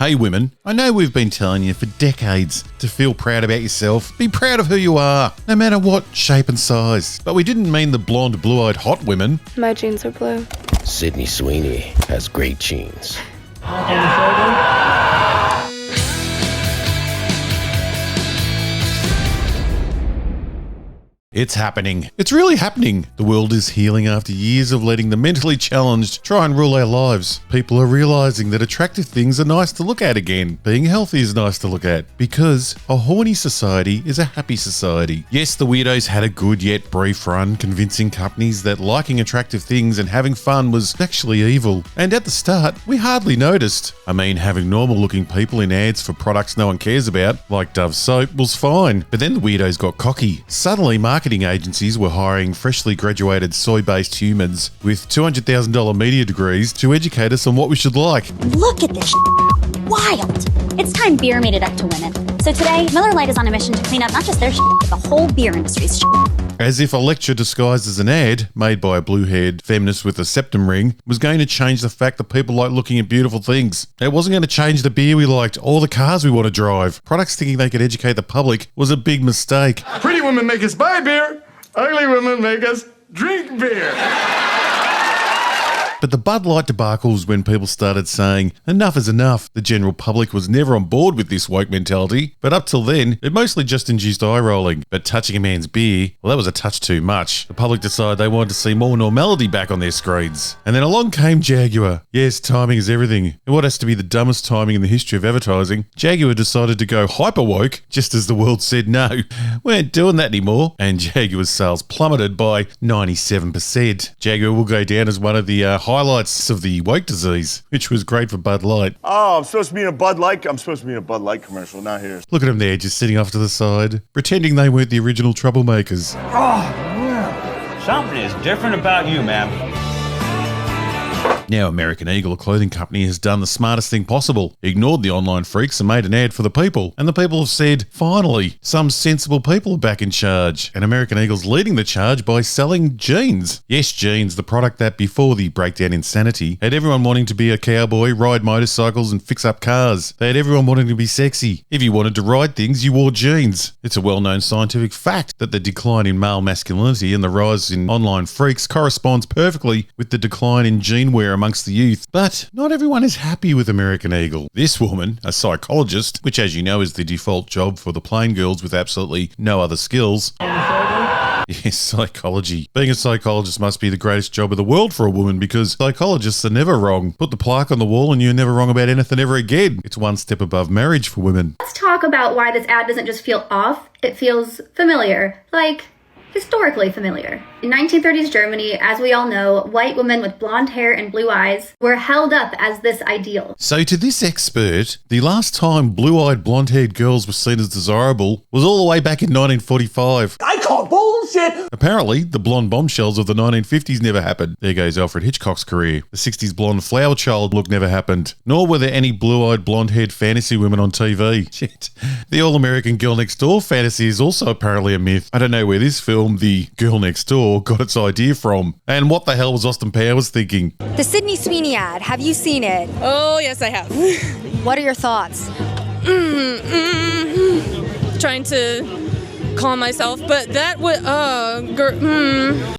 Hey women, I know we've been telling you for decades to feel proud about yourself, be proud of who you are, no matter what shape and size. But we didn't mean the blonde, blue-eyed hot women. My jeans are blue. Sydney Sweeney has great jeans. It's happening. It's really happening. The world is healing after years of letting the mentally challenged try and rule our lives. People are realizing that attractive things are nice to look at again. Being healthy is nice to look at because a horny society is a happy society. Yes, the Weirdos had a good yet brief run convincing companies that liking attractive things and having fun was actually evil. And at the start, we hardly noticed. I mean, having normal looking people in ads for products no one cares about, like Dove soap, was fine. But then the Weirdos got cocky. Suddenly, marketing agencies were hiring freshly graduated soy-based humans with $200,000 media degrees to educate us on what we should like. Look at this wild. It's time beer made it up to women. So today, Miller Lite is on a mission to clean up not just their but the whole beer industry's As if a lecture disguised as an ad, made by a blue-haired feminist with a septum ring, was going to change the fact that people like looking at beautiful things. It wasn't going to change the beer we liked or the cars we want to drive. Products thinking they could educate the public was a big mistake. Pretty women make us buy beer, ugly women make us drink beer. But the Bud Light debacle was when people started saying, enough is enough. The general public was never on board with this woke mentality, but up till then, it mostly just induced eye rolling. But touching a man's beer, well, that was a touch too much. The public decided they wanted to see more normality back on their screens. And then along came Jaguar. Yes, timing is everything. And what has to be the dumbest timing in the history of advertising, Jaguar decided to go hyper woke, just as the world said no. We ain't doing that anymore. And Jaguar's sales plummeted by 97%. Jaguar will go down as one of the highlights of the woke disease, which was great for Bud Light. Oh, I'm supposed to be in a Bud Light commercial, not here. Look at them there, just sitting off to the side, pretending they weren't the original troublemakers. Oh, yeah. Something is different about you, man. Now American Eagle, a clothing company, has done the smartest thing possible, ignored the online freaks and made an ad for the people. And the people have said, finally, some sensible people are back in charge. And American Eagle's leading the charge by selling jeans. Yes, jeans, the product that before the breakdown insanity had everyone wanting to be a cowboy, ride motorcycles and fix up cars. They had everyone wanting to be sexy. If you wanted to ride things, you wore jeans. It's a well-known scientific fact that the decline in male masculinity and the rise in online freaks corresponds perfectly with the decline in jean wear amongst the youth. But not everyone is happy with American Eagle. This woman, a psychologist, which as you know is the default job for the plain girls with absolutely no other skills. Yes, psychology. Being a psychologist must be the greatest job of the world for a woman because psychologists are never wrong. Put the plaque on the wall and you're never wrong about anything ever again. It's one step above marriage for women. Let's talk about why this ad doesn't just feel off, it feels familiar. Like, historically familiar. In 1930s Germany, as we all know, white women with blonde hair and blue eyes were held up as this ideal. So to this expert, the last time blue-eyed blonde-haired girls were seen as desirable was all the way back in 1945. I call bullshit! Apparently, the blonde bombshells of the 1950s never happened. There goes Alfred Hitchcock's career. The 60s blonde flower child look never happened. Nor were there any blue-eyed blonde-haired fantasy women on TV. Shit. The all-American Girl Next Door fantasy is also apparently a myth. I don't know where this film, The Girl Next Door, got its idea from. And what the hell was Austin Powers thinking? The Sydney Sweeney ad, have you seen it? Oh, yes, I have. What are your thoughts? Trying to calm myself, but that would,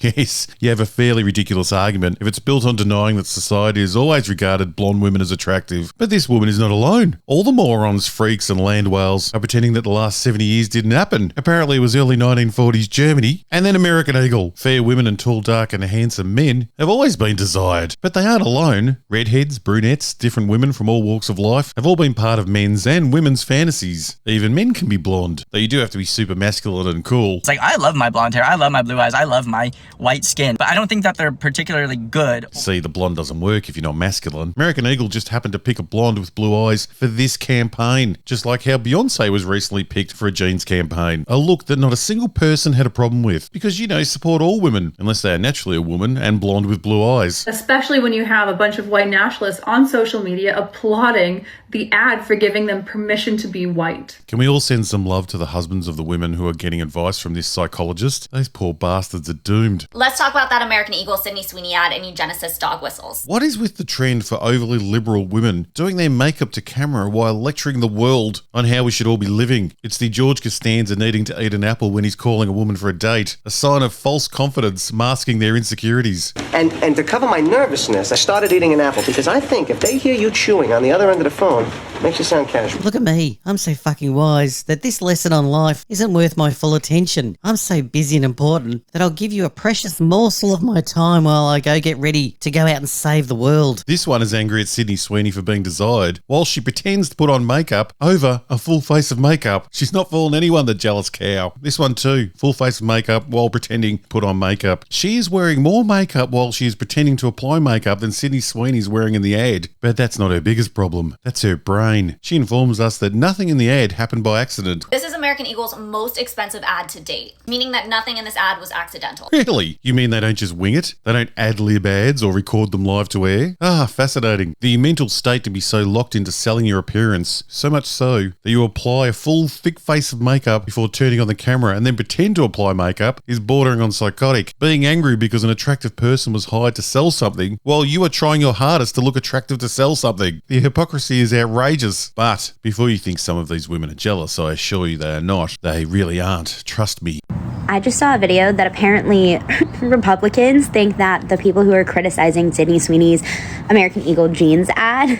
Yes, you have a fairly ridiculous argument if it's built on denying that society has always regarded blonde women as attractive. But this woman is not alone. All the morons, freaks and land whales are pretending that the last 70 years didn't happen. Apparently it was early 1940s Germany, and then American Eagle. Fair women and tall, dark and handsome men have always been desired. But they aren't alone. Redheads, brunettes, different women from all walks of life have all been part of men's and women's fantasies. Even men can be blonde, though you do have to be super masculine and cool. It's like, I love my blonde hair, I love my blue eyes, I love my white skin, but I don't think that they're particularly good. See, the blonde doesn't work if you're not masculine. American Eagle just happened to pick a blonde with blue eyes for this campaign, just like how Beyonce was recently picked for a jeans campaign. A look that not a single person had a problem with, because, you know, support all women, unless they are naturally a woman and blonde with blue eyes. Especially when you have a bunch of white nationalists on social media applauding the ad for giving them permission to be white. Can we all send some love to the husbands of the women who are are getting advice from this psychologist, those poor bastards are doomed. Let's talk about that American Eagle Sydney Sweeney ad and eugenicist dog whistles. What is with the trend for overly liberal women doing their makeup to camera while lecturing the world on how we should all be living? It's the George Costanza needing to eat an apple when he's calling a woman for a date, a sign of false confidence masking their insecurities. And to cover my nervousness, I started eating an apple because I think if they hear you chewing on the other end of the phone, it makes you sound casual. Look at me. I'm so fucking wise that this lesson on life isn't worth my full attention. I'm so busy and important that I'll give you a precious morsel of my time while I go get ready to go out and save the world. This one is angry at Sydney Sweeney for being desired, while she pretends to put on makeup over a full face of makeup. She's not fooling anyone, the jealous cow. This one too, full face of makeup while pretending to put on makeup. She is wearing more makeup while she is pretending to apply makeup than Sydney Sweeney's wearing in the ad. But that's not her biggest problem. That's her brain. She informs us that nothing in the ad happened by accident. This is American Eagle's most expensive ad to date, meaning that nothing in this ad was accidental. Really? You mean they don't just wing it? They don't ad-lib ads or record them live to air? Ah, fascinating. The mental state to be so locked into selling your appearance, so much so that you apply a full thick face of makeup before turning on the camera and then pretend to apply makeup, is bordering on psychotic. Being angry because an attractive person was hired to sell something while you are trying your hardest to look attractive to sell something. The hypocrisy is outrageous. But before you think some of these women are jealous, I assure you they are not. They really aren't. Trust me. I just saw a video that apparently Republicans think that the people who are criticizing Sydney Sweeney's American Eagle jeans ad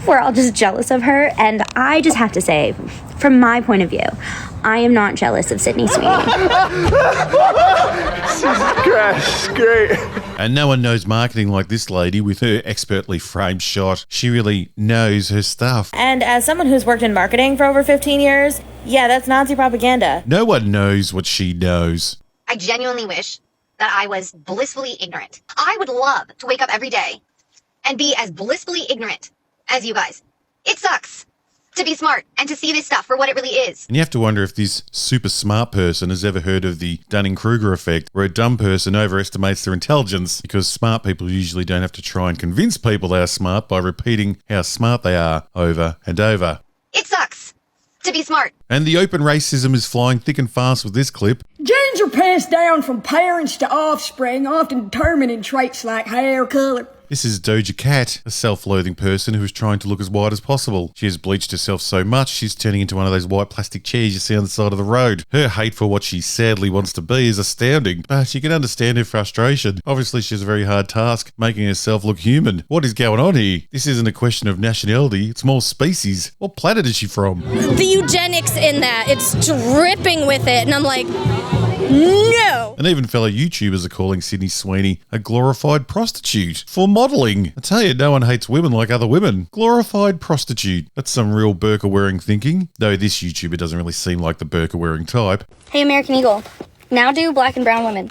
were all just jealous of her. And I just have to say, from my point of view, I am not jealous of Sydney Sweeney. Jesus Christ, great. And no one knows marketing like this lady with her expertly framed shot. She really knows her stuff. And as someone who's worked in marketing for over 15 years, yeah, that's Nazi propaganda. No one knows what she knows. I genuinely wish that I was blissfully ignorant. I would love to wake up every day and be as blissfully ignorant as you guys. It sucks to be smart and to see this stuff for what it really is. And you have to wonder if this super smart person has ever heard of the Dunning-Kruger effect, where a dumb person overestimates their intelligence because smart people usually don't have to try and convince people they are smart by repeating how smart they are over and over. It sucks to be smart. And the open racism is flying thick and fast with this clip. Genes are passed down from parents to offspring, often determining traits like hair color. This is Doja Cat, a self-loathing person who is trying to look as white as possible. She has bleached herself so much she's turning into one of those white plastic chairs you see on the side of the road. Her hate for what she sadly wants to be is astounding, but you can understand her frustration. Obviously she has a very hard task, making herself look human. What is going on here? This isn't a question of nationality, it's more species. What planet is she from? The eugenics in that, it's dripping with it, and I'm like, no! And even fellow YouTubers are calling Sydney Sweeney a glorified prostitute for modelling. I tell you, no one hates women like other women. Glorified prostitute. That's some real burqa-wearing thinking. Though this YouTuber doesn't really seem like the burqa-wearing type. Hey, American Eagle. Now do black and brown women.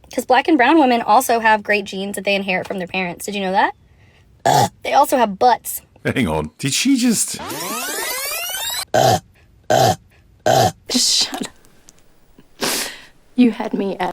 Because black and brown women also have great genes that they inherit from their parents. Did you know that? They also have butts. Hang on. Did she just... Shut up. You had me at...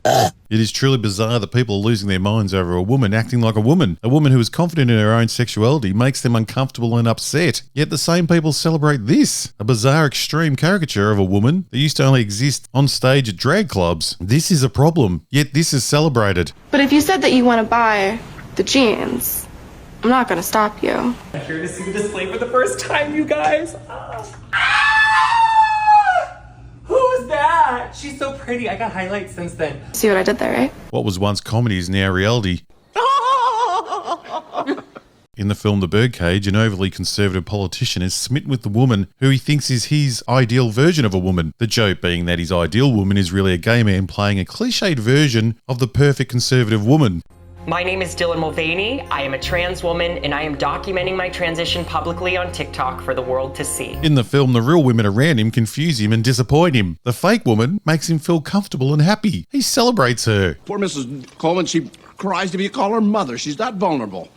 It is truly bizarre that people are losing their minds over a woman acting like a woman. A woman who is confident in her own sexuality makes them uncomfortable and upset. Yet the same people celebrate this, a bizarre extreme caricature of a woman that used to only exist on stage at drag clubs. This is a problem, yet this is celebrated. But if you said that you want to buy the jeans, I'm not going to stop you. I'm here to see the display for the first time, you guys. Who's that? She's so pretty. I got highlights since then. See what I did there, right? What was once comedy is now reality. In the film The Birdcage, an overly conservative politician is smitten with the woman who he thinks is his ideal version of a woman. The joke being that his ideal woman is really a gay man playing a cliched version of the perfect conservative woman. My name is Dylan Mulvaney. I am a trans woman, and I am documenting my transition publicly on TikTok for the world to see. In the film, the real women around him confuse him and disappoint him. The fake woman makes him feel comfortable and happy. He celebrates her. Poor Mrs. Coleman, she cries to me, call her mother. She's that vulnerable.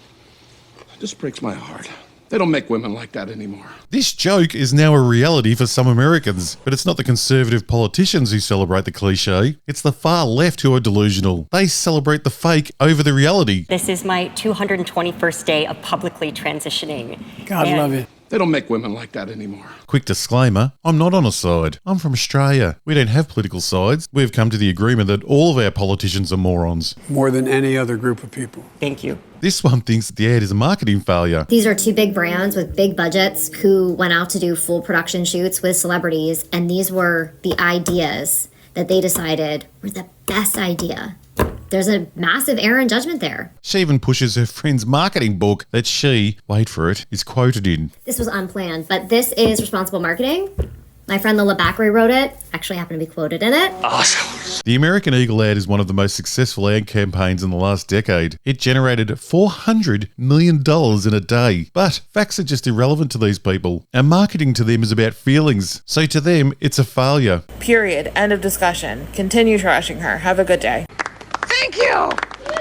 This breaks my heart. They don't make women like that anymore. This joke is now a reality for some Americans, but it's not the conservative politicians who celebrate the cliche. It's the far left who are delusional. They celebrate the fake over the reality. This is my 221st day of publicly transitioning. God love it. They don't make women like that anymore. Quick disclaimer, I'm not on a side. I'm from Australia. We don't have political sides. We've come to the agreement that all of our politicians are morons. More than any other group of people. Thank you. This one thinks that the ad is a marketing failure. These are two big brands with big budgets who went out to do full production shoots with celebrities, and these were the ideas that they decided were the best idea. There's a massive error in judgment there. She even pushes her friend's marketing book that she, wait for it, is quoted in. This was unplanned, but this is responsible marketing. My friend Lila Backery wrote it. Actually happened to be quoted in it. Awesome. The American Eagle ad is one of the most successful ad campaigns in the last decade. It generated $400 million in a day. But facts are just irrelevant to these people. And marketing to them is about feelings. So to them, it's a failure. Period. End of discussion. Continue trashing her. Have a good day. Thank you!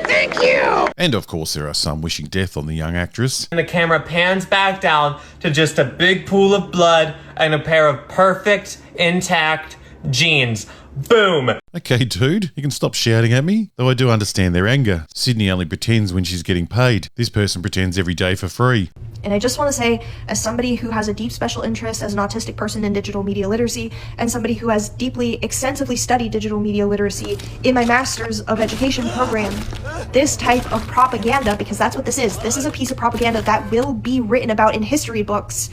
Thank you! And of course, there are some wishing death on the young actress. And the camera pans back down to just a big pool of blood and a pair of perfect, intact jeans. Boom! Okay, dude, you can stop shouting at me. Though I do understand their anger. Sydney only pretends when she's getting paid. This person pretends every day for free. And I just want to say, as somebody who has a deep special interest as an autistic person in digital media literacy, and somebody who has extensively studied digital media literacy in my Master's of Education program, this type of propaganda, because that's what this is a piece of propaganda that will be written about in history books,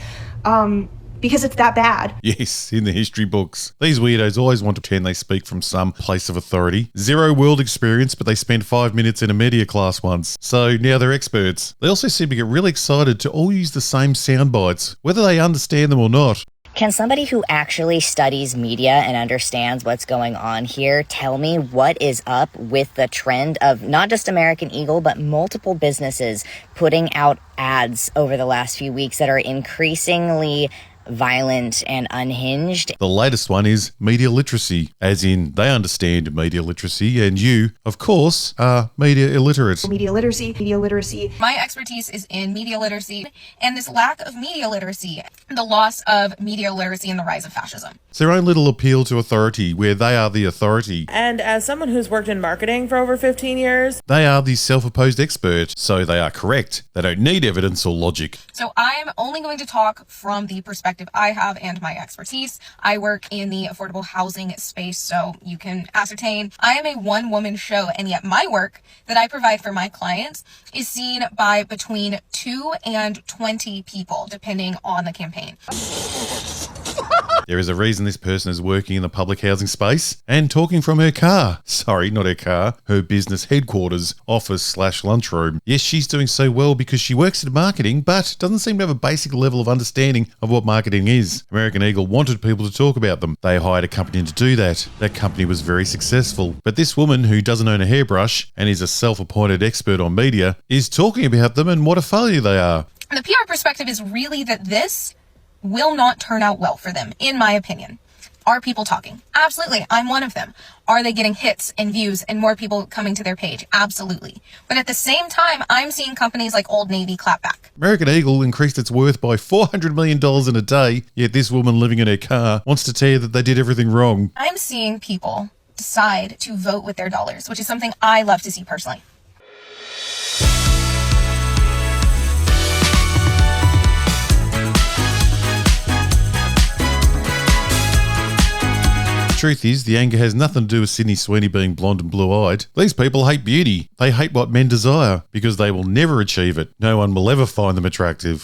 because it's that bad. Yes, in the history books. These weirdos always want to pretend they speak from some place of authority. Zero world experience, but they spent 5 minutes in a media class once. So now they're experts. They also seem to get really excited to all use the same sound bites, whether they understand them or not. Can somebody who actually studies media and understands what's going on here tell me what is up with the trend of not just American Eagle, but multiple businesses putting out ads over the last few weeks that are increasingly violent and unhinged? The latest one is media literacy, as in they understand media literacy and you, of course, are media illiterate. Media literacy. My expertise is in media literacy, and this lack of media literacy, the loss of media literacy and the rise of fascism. It's their own little appeal to authority, where they are the authority. And as someone who's worked in marketing for over 15 years, they are the self-opposed expert, so they are correct. They don't need evidence or logic. So I'm only going to talk from the perspective I have and my expertise. I work in the affordable housing space, so you can ascertain I am a one-woman show, and yet my work that I provide for my clients is seen by between 2 and 20 people, depending on the campaign. There is a reason this person is working in the public housing space and talking from her car. Sorry, not her car, her business headquarters, office/lunchroom. Yes, she's doing so well because she works in marketing, but doesn't seem to have a basic level of understanding of what marketing is. American Eagle wanted people to talk about them. They hired a company to do that. That company was very successful. But this woman who doesn't own a hairbrush and is a self-appointed expert on media is talking about them and what a failure they are. The PR perspective is really that this will not turn out well for them, in my opinion. Are people talking? Absolutely. I'm one of them. Are they getting hits and views and more people coming to their page? Absolutely. But at the same time, I'm seeing companies like Old Navy clap back. American Eagle increased its worth by $400 million in a day, yet this woman living in her car wants to tell you that they did everything wrong. I'm seeing people decide to vote with their dollars, which is something I love to see personally. Truth is, the anger has nothing to do with Sydney Sweeney being blonde and blue-eyed. These people hate beauty. They hate what men desire because they will never achieve it. No one will ever find them attractive.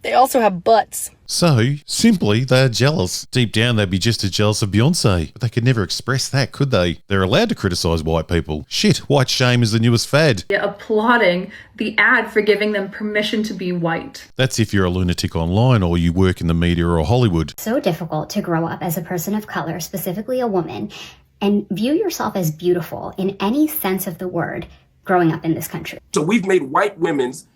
They also have butts. So, simply, they are jealous. Deep down, they'd be just as jealous of Beyonce. But they could never express that, could they? They're allowed to criticise white people. Shit, white shame is the newest fad. Applauding the ad for giving them permission to be white. That's if you're a lunatic online or you work in the media or Hollywood. So difficult to grow up as a person of color, specifically a woman, and view yourself as beautiful in any sense of the word growing up in this country. So we've made white women's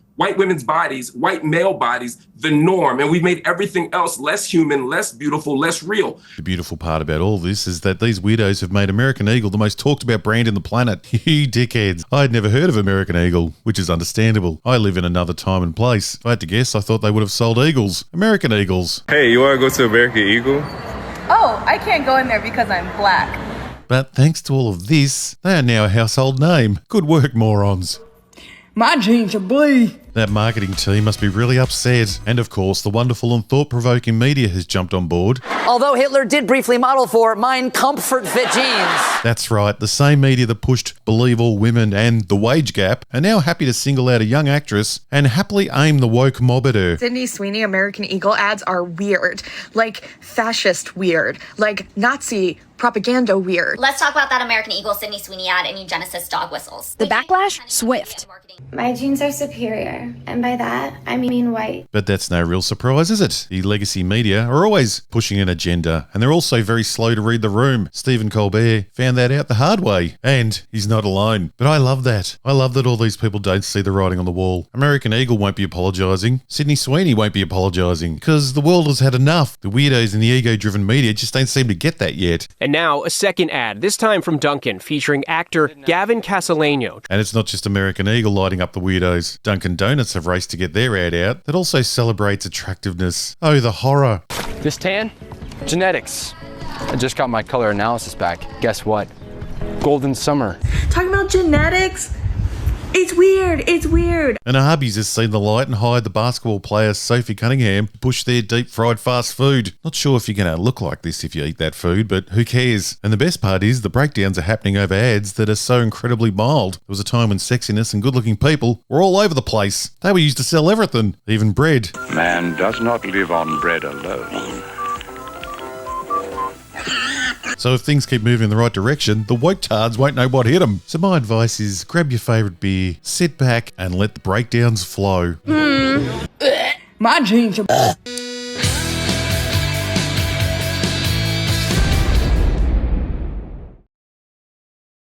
bodies, white male bodies, the norm, and we've made everything else less human, less beautiful, less real. The beautiful part about all this is that these weirdos have made American Eagle the most talked about brand in the planet. You dickheads. I had never heard of American Eagle, which is understandable. I live in another time and place. If I had to guess, I thought they would have sold Eagles. American Eagles. Hey, you want to go to American Eagle? oh, I can't go in there because I'm black. But thanks to all of this, they are now a household name. Good work, morons. My jeans are blue. That marketing team must be really upset. And of course, the wonderful and thought-provoking media has jumped on board. Although Hitler did briefly model for Mein Comfort Fit jeans. That's right, the same media that pushed Believe All Women and The Wage Gap are now happy to single out a young actress and happily aim the woke mob at her. Sydney Sweeney American Eagle ads are weird. Like fascist weird. Like Nazi propaganda weird. Let's talk about that American Eagle Sydney Sweeney ad and eugenicist dog whistles. The backlash? Swift. My jeans are superior, and by that, I mean white. But that's no real surprise, is it? The legacy media are always pushing an agenda, and they're also very slow to read the room. Stephen Colbert found that out the hard way, and he's not alone. But I love that. I love that all these people don't see the writing on the wall. American Eagle won't be apologising. Sydney Sweeney won't be apologising, because the world has had enough. The weirdos and the ego-driven media just don't seem to get that yet. And now, a second ad, this time from Dunkin', featuring actor Gavin Castellano. And it's not just American Eagle lighting up the weirdos. Dunkin' Donuts have raced to get their ad out that also celebrates attractiveness. Oh, the horror. This tan? Genetics. I just got my color analysis back. Guess what? Golden summer. Talking about genetics? It's weird. It's weird. And Arby's has seen the light and hired the basketball player Sophie Cunningham to push their deep-fried fast food. Not sure if you're going to look like this if you eat that food, but who cares? And the best part is the breakdowns are happening over ads that are so incredibly mild. There was a time when sexiness and good-looking people were all over the place. They were used to sell everything, even bread. Man does not live on bread alone. So if things keep moving in the right direction, the woke tards won't know what hit them. So my advice is grab your favourite beer, sit back and let the breakdowns flow. My jeans are